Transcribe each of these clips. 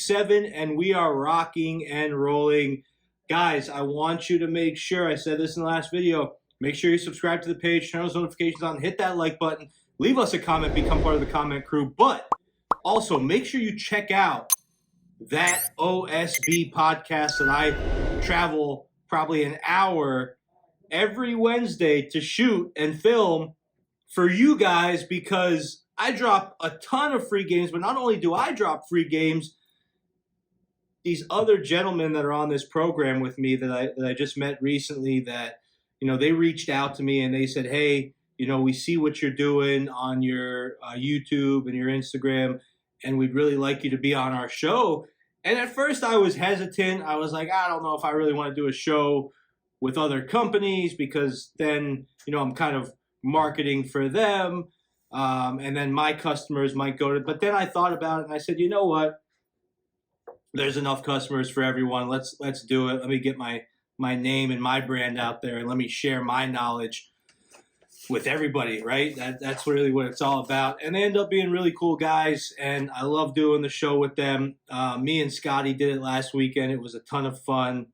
7, and we are rocking and rolling. Guys, I want you to make sure, I said this in the last video, make sure you subscribe to the page, turn those notifications on, hit that like button, leave us a comment, become part of the comment crew. But also, make sure you check out that OSB podcast that I travel probably an hour every Wednesday to shoot and film for you guys, because I drop a ton of free games. But not only do I drop free games, these other gentlemen that are on this program with me that I just met recently, that, you know, they reached out to me and they said, hey, you know, we see what you're doing on your YouTube and your Instagram, and we'd really like you to be on our show. And at first I was hesitant. I was like, I don't know if I really want to do a show with other companies, because then, you know, I'm kind of marketing for them. And then my customers might go to, but then I thought about it and I said, you know what? There's enough customers for everyone. Let's do it. Let me get my name and my brand out there, and let me share my knowledge with everybody, right? That's really what it's all about. And they end up being really cool guys, and I love doing the show with them. Me and Scotty did it last weekend. It was a ton of fun.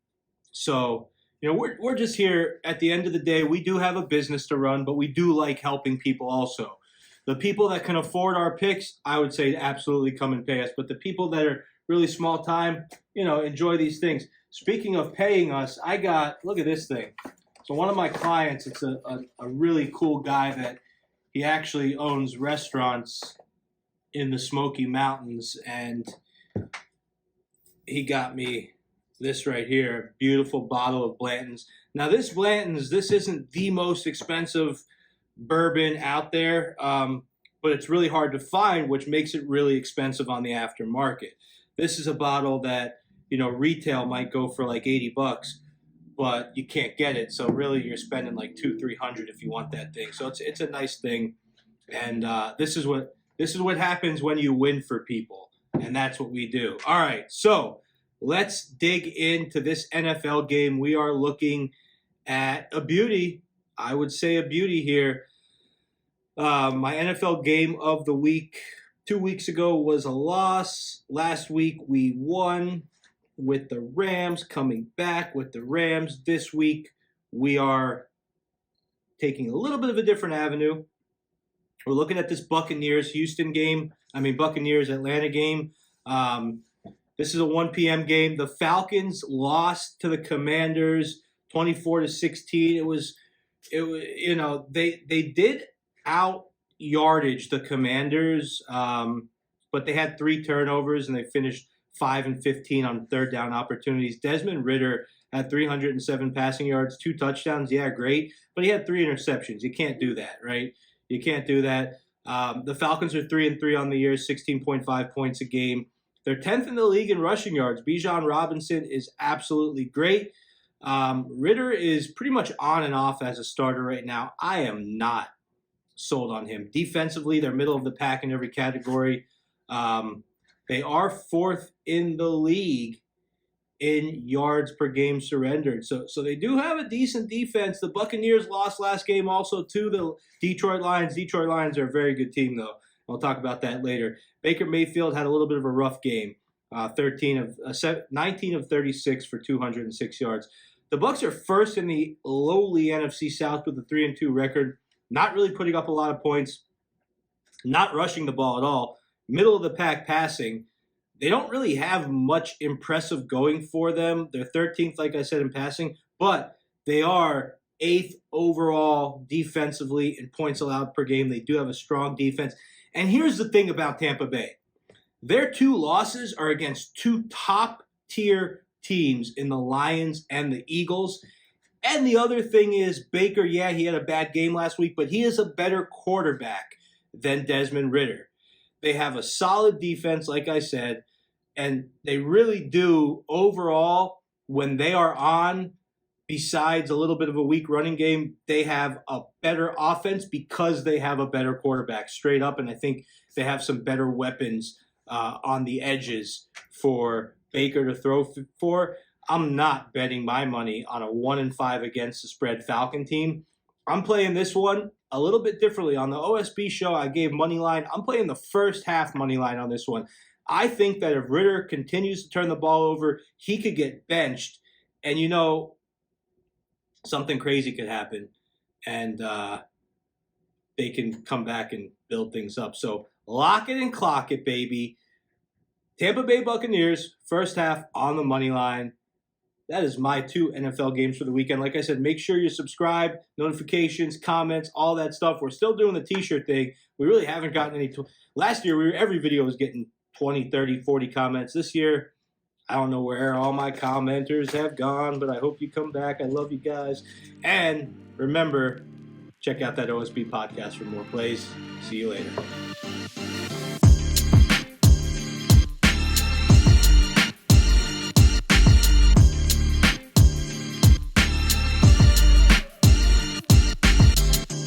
So, you know, we're just here. At the end of the day, we do have a business to run, but we do like helping people also. The people that can afford our picks, I would say absolutely come and pay us. But the people that are really small time, you know, enjoy these things. Speaking of paying us, I got, look at this thing. So one of my clients, it's a really cool guy that he actually owns restaurants in the Smoky Mountains, and he got me this right here, beautiful bottle of Blanton's. Now this Blanton's, this isn't the most expensive bourbon out there, but it's really hard to find, which makes it really expensive on the aftermarket. This is a bottle that, you know, retail might go for like $80, but you can't get it. So really you're spending like $200-300 if you want that thing. So it's a nice thing. And this is what happens when you win for people. And that's what we do. All right, so let's dig into this NFL game. We are looking at a beauty. I would say a beauty here. My NFL game of the week 2 weeks ago was a loss. Last week we won with the Rams, coming back with the Rams. This week we are taking a little bit of a different avenue. We're looking at this Buccaneers Atlanta game. This is a 1 p.m. game. The Falcons lost to the Commanders 24-16. It was, you know, they did out yardage the Commanders, but they had 3 turnovers and they finished 5-15 on third down opportunities. Desmond Ridder had 307 passing yards, 2 touchdowns. Yeah, great. But he had 3 interceptions. You can't do that, right? You can't do that. The Falcons are 3-3 on the year, 16.5 points a game. They're 10th in the league in rushing yards. Bijan Robinson is absolutely great. Ridder is pretty much on and off as a starter right now. I am not sold on him. Defensively, they're middle of the pack in every category. They are 4th in the league in yards per game surrendered. So they do have a decent defense. The Buccaneers lost last game also to the Detroit Lions. Detroit Lions are a very good team, though. I'll talk about that later. Baker Mayfield had a little bit of a rough game. 19 of 36 for 206 yards. The Bucs are 1st in the lowly NFC South with a 3-2 record. Not really putting up a lot of points. Not rushing the ball at all. Middle of the pack passing. They don't really have much impressive going for them. They're 13th, like I said, in passing, but they are 8th overall defensively in points allowed per game. They do have a strong defense. And here's the thing about Tampa Bay. Their 2 losses are against 2 top-tier teams in the Lions and the Eagles. And the other thing is Baker, yeah, he had a bad game last week, but he is a better quarterback than Desmond Ridder. They have a solid defense, like I said, and they really do overall, when they are on, besides a little bit of a weak running game, they have a better offense because they have a better quarterback straight up, and I think they have some better weapons on the edges for Baker to throw for. I'm not betting my money on a 1-5 against the spread Falcon team. I'm playing this one a little bit differently. On the OSB show, I gave money line. I'm playing the first half money line on this one. I think that if Ritter continues to turn the ball over, he could get benched. And, something crazy could happen. And they can come back and build things up. So lock it and clock it, baby. Tampa Bay Buccaneers, first half on the money line. That is my 2 NFL games for the weekend. Like I said, make sure you subscribe, notifications, comments, all that stuff. We're still doing the T-shirt thing. We really haven't gotten any. Last year, every video was getting 20, 30, 40 comments. This year, I don't know where all my commenters have gone, but I hope you come back. I love you guys. And remember, check out that OSB podcast for more plays. See you later.